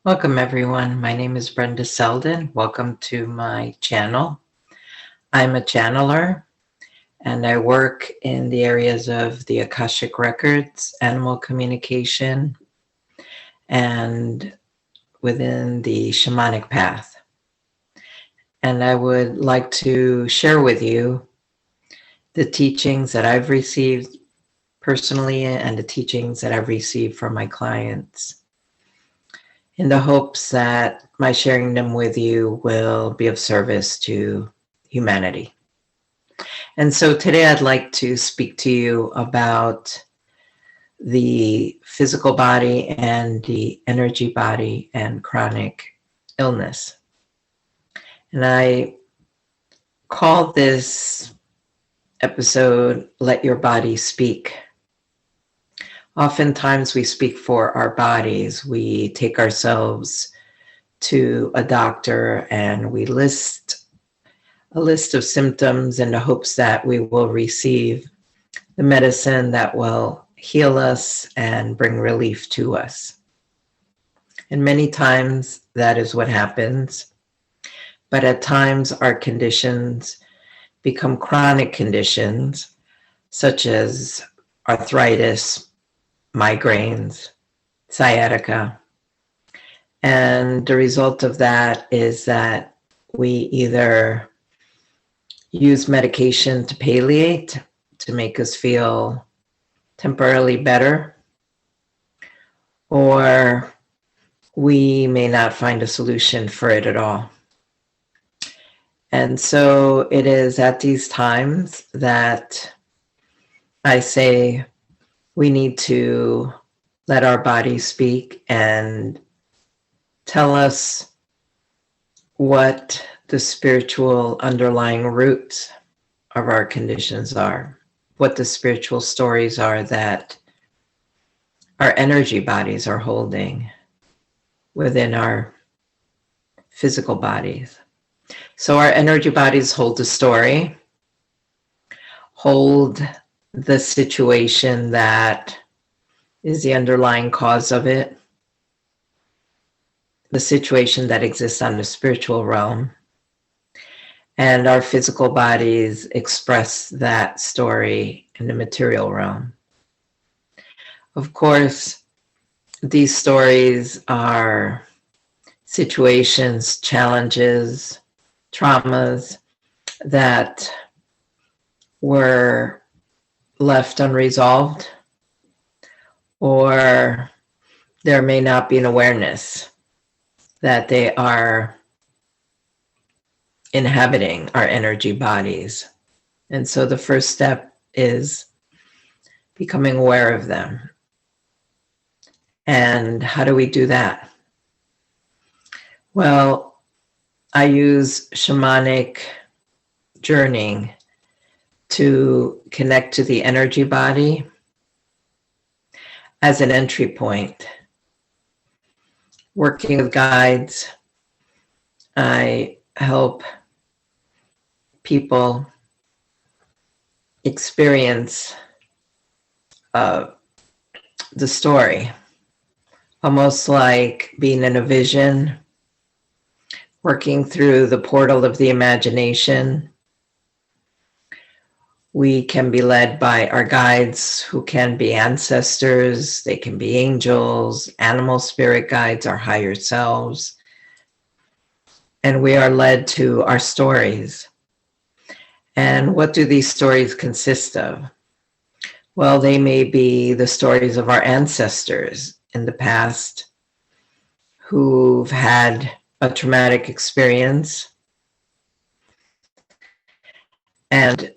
Welcome everyone. My name is Brenda Selden. Welcome to my channel. I'm a channeler and I work in the areas of the Akashic Records, animal communication, and within the Shamanic path. And I would like to share with you the teachings that I've received personally and the teachings that I've received from my clients, in the hopes that my sharing them with you will be of service to humanity. And so today I'd like to speak to you about the physical body and the energy body and chronic illness. And I call this episode, Let Your Body Speak. Oftentimes we speak for our bodies. We take ourselves to a doctor and we list a list of symptoms in the hopes that we will receive the medicine that will heal us and bring relief to us. And many times that is what happens. But at times our conditions become chronic conditions such as arthritis, migraines, sciatica. And the result of that is that we either use medication to palliate, to make us feel temporarily better, or we may not find a solution for it at all. And so it is at these times that I say, we need to let our body speak and tell us what the spiritual underlying roots of our conditions are, what the spiritual stories are that our energy bodies are holding within our physical bodies. So our energy bodies hold the story, hold the situation that is the underlying cause of it, the situation that exists on the spiritual realm, and our physical bodies express that story in the material realm. Of course, these stories are situations, challenges, traumas that were left unresolved, or there may not be an awareness that they are inhabiting our energy bodies. And so the first step is becoming aware of them. And how do we do that? Well, I use shamanic journeying to connect to the energy body as an entry point. Working with guides, I help people experience the story, almost like being in a vision, working through the portal of the imagination. We can be led by our guides, who can be ancestors, they can be angels, animal spirit guides, our higher selves. And we are led to our stories. And what do these stories consist of? Well, they may be the stories of our ancestors in the past who've had a traumatic experience, and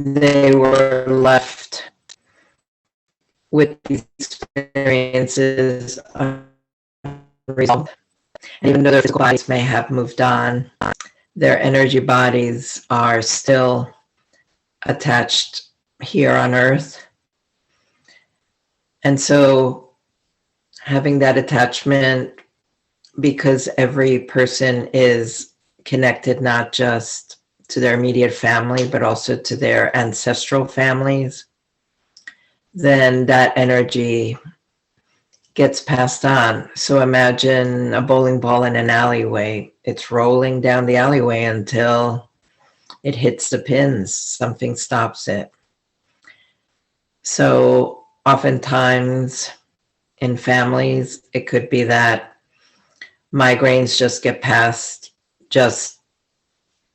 they were left with these experiences unresolved. And even though their physical bodies may have moved on, their energy bodies are still attached here on earth. And so having that attachment, because every person is connected not just to their immediate family, but also to their ancestral families, then that energy gets passed on. So imagine a bowling ball in an alleyway. It's rolling down the alleyway until it hits the pins. Something stops it. So oftentimes in families, it could be that migraines just get passed. Just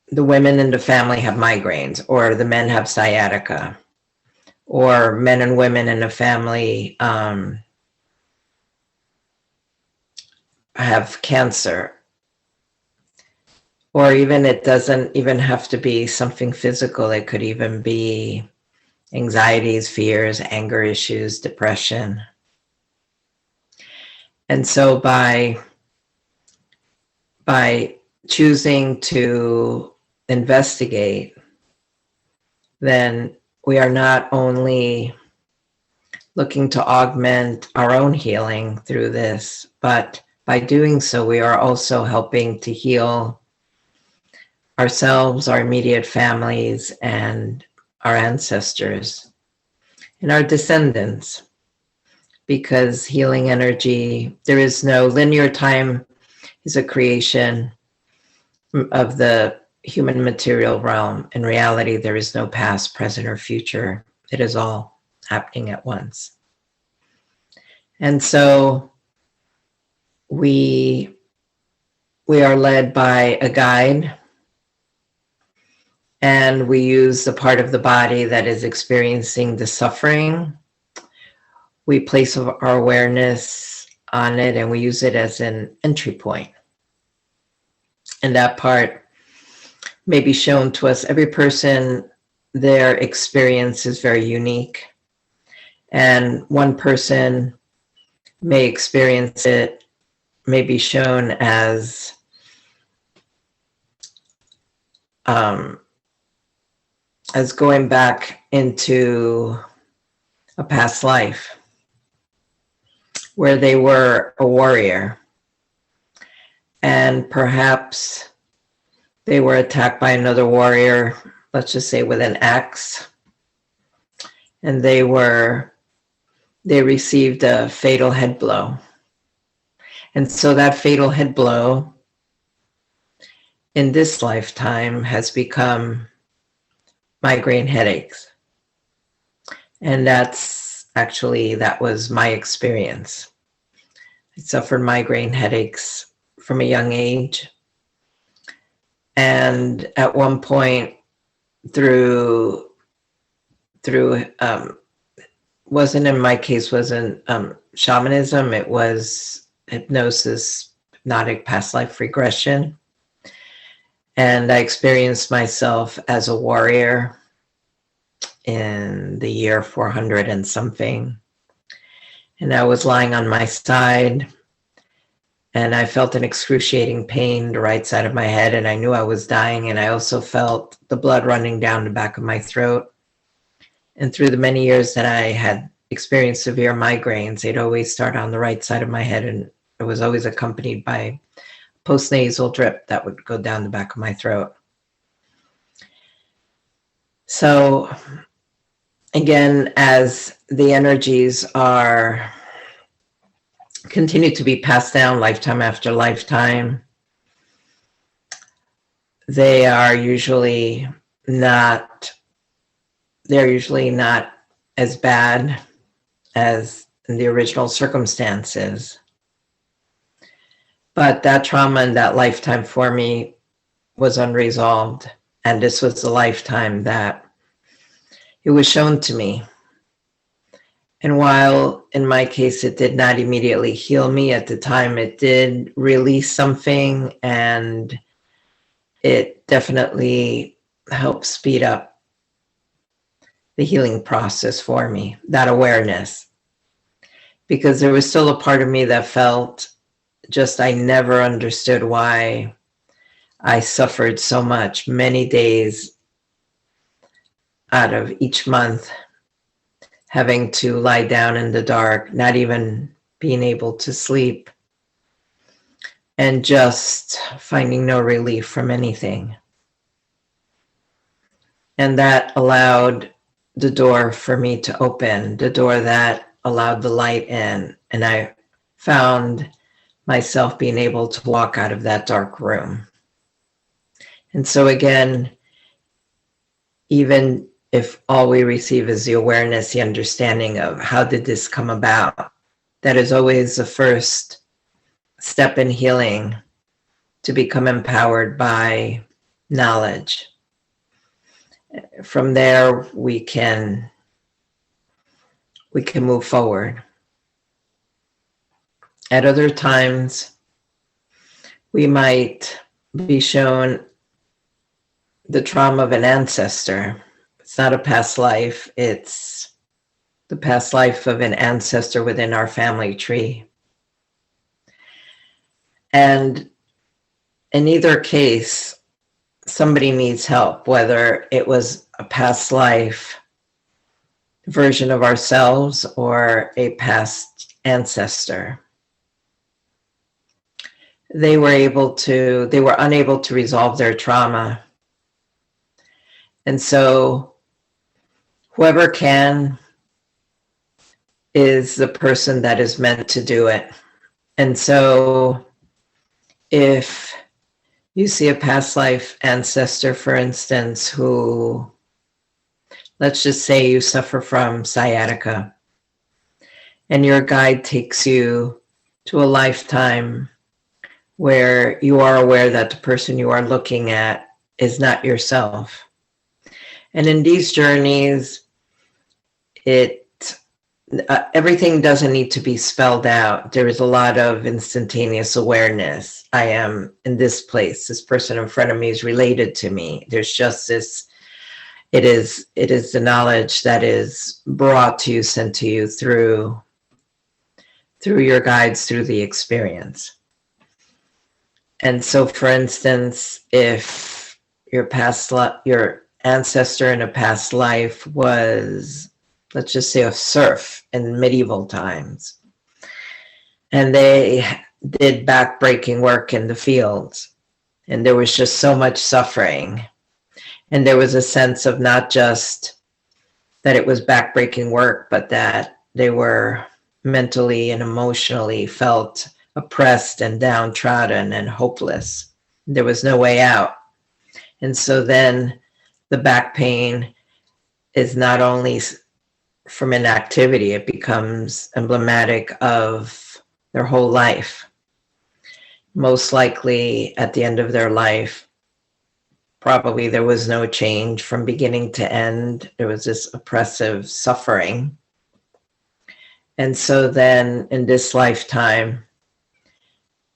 the women in the family have migraines, or the men have sciatica, or men and women in the family have cancer. Or even it doesn't even have to be something physical. It could even be anxieties, fears, anger issues, depression. And so by choosing to investigate, then we are not only looking to augment our own healing through this, but by doing so, we are also helping to heal ourselves, our immediate families, and our ancestors and our descendants. Because healing energy, there is no linear time, is a creation of the human material realm. In reality, there is no past, present, or future. It is all happening at once. And so we are led by a guide, and we use the part of the body that is experiencing the suffering. We place our awareness on it, and we use it as an entry point. And that part may be shown to us. Every person, their experience is very unique. And one person may experience it, may be shown as going back into a past life where they were a warrior, and perhaps they were attacked by another warrior, let's just say with an axe, and they received a fatal head blow. And so that fatal head blow in this lifetime has become migraine headaches. And that was my experience. I suffered migraine headaches from a young age. And at one point through wasn't in my case, wasn't shamanism, it was hypnosis, hypnotic past life regression. And I experienced myself as a warrior in the year 400 and something. And I was lying on my side, and I felt an excruciating pain the right side of my head, and I knew I was dying, and I also felt the blood running down the back of my throat. And through the many years that I had experienced severe migraines, they'd always start on the right side of my head, and it was always accompanied by postnasal drip that would go down the back of my throat. So again, as the energies continue to be passed down lifetime after lifetime, they're usually not as bad as in the original circumstances. But that trauma in that lifetime for me was unresolved. And this was the lifetime that it was shown to me. And while in my case, it did not immediately heal me at the time, it did release something, and it definitely helped speed up the healing process for me, that awareness. Because there was still a part of me that felt I never understood why I suffered so much, many days out of each month, having to lie down in the dark, not even being able to sleep, and just finding no relief from anything. And that allowed the door for me to open, the door that allowed the light in. And I found myself being able to walk out of that dark room. And so again, even if all we receive is the awareness, the understanding of how did this come about, that is always the first step in healing, to become empowered by knowledge. From there, we can move forward. At other times, we might be shown the trauma of an ancestor. It's not a past life, it's the past life of an ancestor within our family tree. And in either case, somebody needs help, whether it was a past life version of ourselves or a past ancestor. They were unable to resolve their trauma. And so whoever can is the person that is meant to do it. And so if you see a past life ancestor, for instance, who, let's just say you suffer from sciatica, and your guide takes you to a lifetime where you are aware that the person you are looking at is not yourself. And in these journeys, everything doesn't need to be spelled out. There is a lot of instantaneous awareness. I am in this place. This person in front of me is related to me. There's just this, it is the knowledge that is brought to you, sent to you through your guides, through the experience. And so, for instance, if your ancestor in a past life was, let's just say, a serf in medieval times, and they did backbreaking work in the fields, and there was just so much suffering, and there was a sense of not just that it was backbreaking work, but that they were mentally and emotionally felt oppressed and downtrodden and hopeless. There was no way out. And so then the back pain is not only from inactivity, it becomes emblematic of their whole life. Most likely at the end of their life, probably there was no change from beginning to end. There was this oppressive suffering. And so then in this lifetime,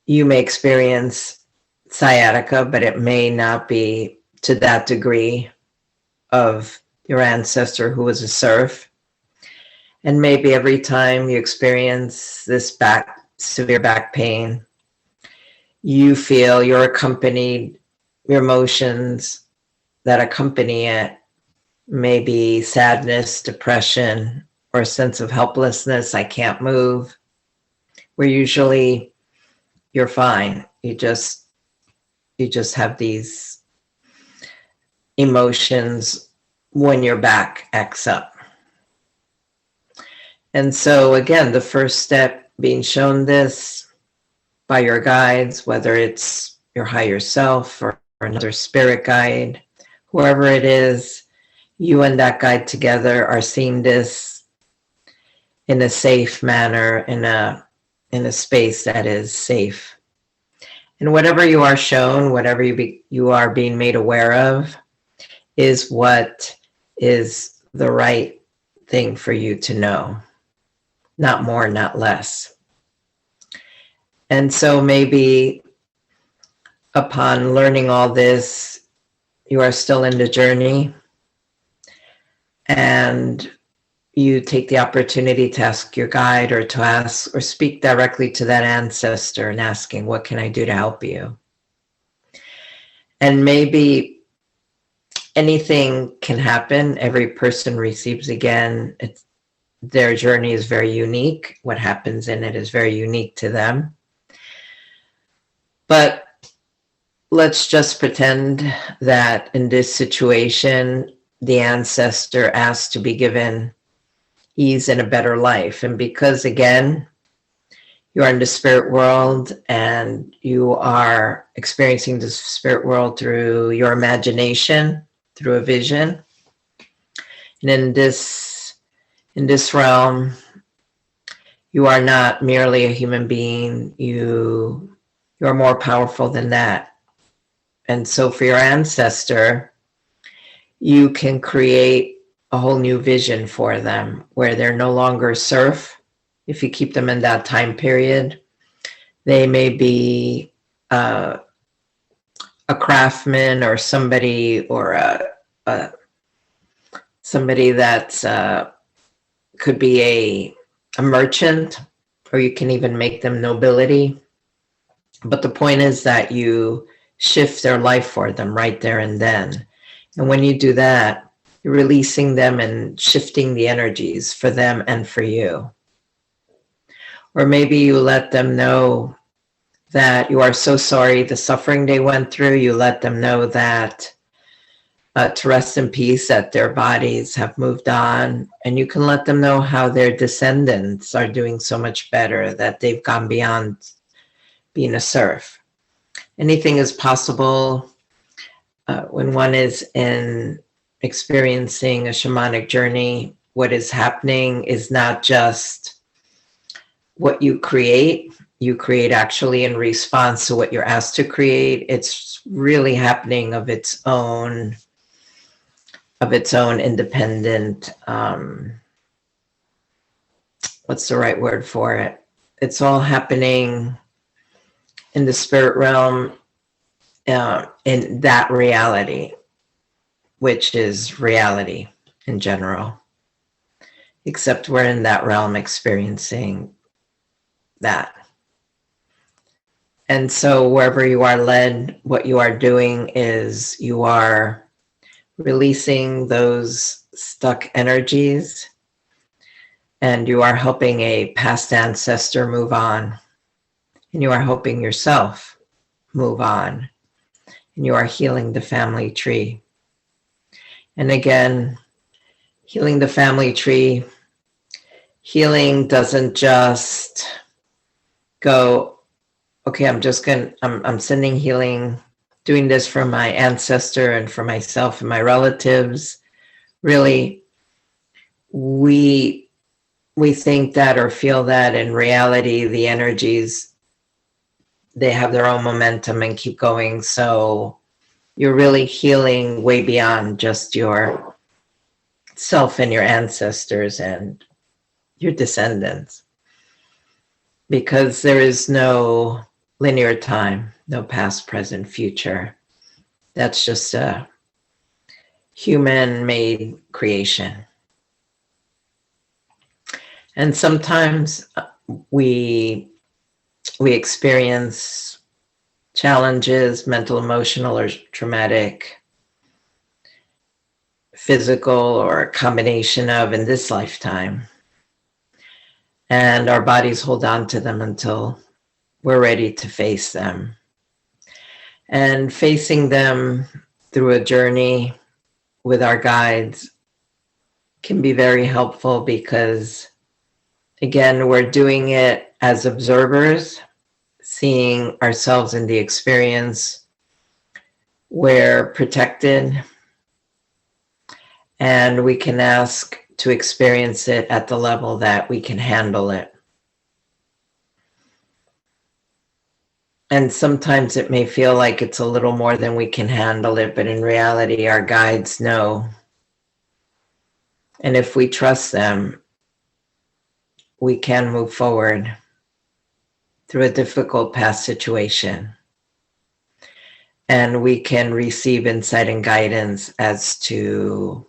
you may experience sciatica, but it may not be to that degree of your ancestor who was a serf. And maybe every time you experience this severe back pain, you feel your emotions that accompany it, maybe sadness, depression, or a sense of helplessness. I can't move. Where usually you're fine. You just have these emotions when your back acts up. And so again, the first step, being shown this by your guides, whether it's your higher self or another spirit guide, whoever it is, you and that guide together are seeing this in a safe manner, in a space that is safe. And whatever you are shown, whatever you are being made aware of, is what is the right thing for you to know. Not more, not less. And so maybe upon learning all this, you are still in the journey, and you take the opportunity to ask your guide or to ask or speak directly to that ancestor and asking, what can I do to help you? And maybe anything can happen. Every person receives again. Their journey is very unique. What happens in it is very unique to them. But let's just pretend that in this situation, the ancestor asked to be given ease and a better life. And because, again, you are in the spirit world, and you are experiencing the spirit world through your imagination, through a vision. And in this realm, you are not merely a human being. You are more powerful than that. And so for your ancestor, you can create a whole new vision for them where they're no longer serf. If you keep them in that time period, they may be a craftsman or somebody, or somebody that could be a merchant, or you can even make them nobility. But the point is that you shift their life for them right there and then. And when you do that, you're releasing them and shifting the energies for them and for you. Or maybe you let them know that you are so sorry the suffering they went through. You let them know that to rest in peace, that their bodies have moved on. And you can let them know how their descendants are doing so much better, that they've gone beyond being a serf. Anything is possible when one is in experiencing a shamanic journey. What is happening is not just what you create actually in response to what you're asked to create. It's really happening of its own independent, what's the right word for it? It's all happening in the spirit realm, in that reality, which is reality in general, except we're in that realm experiencing that. And so wherever you are led, what you are doing is you are releasing those stuck energies, and you are helping a past ancestor move on, and you are helping yourself move on, and you are healing the family tree. And again, healing the family tree, healing doesn't just go, okay, I'm sending healing, doing this for my ancestor and for myself and my relatives. Really, we think that or feel that. In reality, the energies, they have their own momentum and keep going. So you're really healing way beyond just your self and your ancestors and your descendants, because there is no linear time, no past, present, future. That's just a human-made creation. And sometimes we experience challenges, mental, emotional, or traumatic, physical, or a combination of, in this lifetime. And our bodies hold on to them until we're ready to face them. And facing them through a journey with our guides can be very helpful, because, again, we're doing it as observers, seeing ourselves in the experience. We're protected, and we can ask to experience it at the level that we can handle it. And sometimes it may feel like it's a little more than we can handle it, but in reality, our guides know. And if we trust them, we can move forward through a difficult past situation. And we can receive insight and guidance as to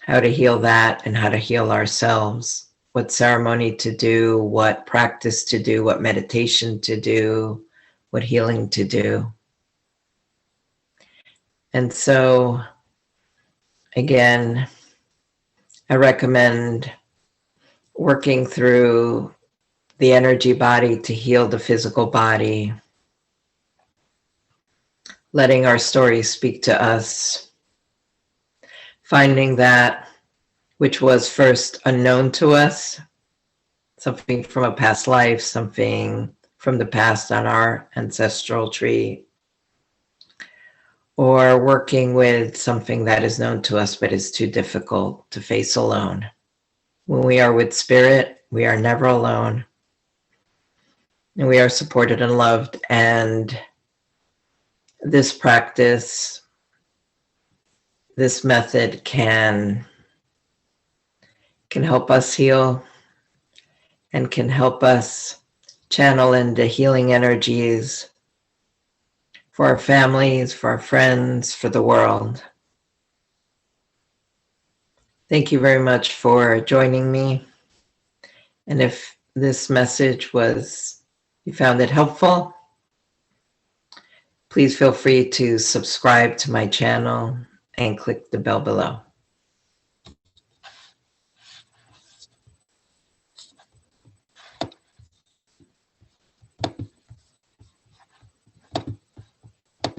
how to heal that and how to heal ourselves, what ceremony to do, what practice to do, what meditation to do, what healing to do. And so, again, I recommend working through the energy body to heal the physical body, letting our story speak to us, finding that which was first unknown to us. something from a past life, something from the past on our ancestral tree, or working with something that is known to us but is too difficult to face alone. When we are with spirit, we are never alone, and we are supported and loved. And this practice, this method can help us heal and can help us channel into healing energies for our families, for our friends, for the world. Thank you very much for joining me. And if this message you found it helpful, please feel free to subscribe to my channel and click the bell below.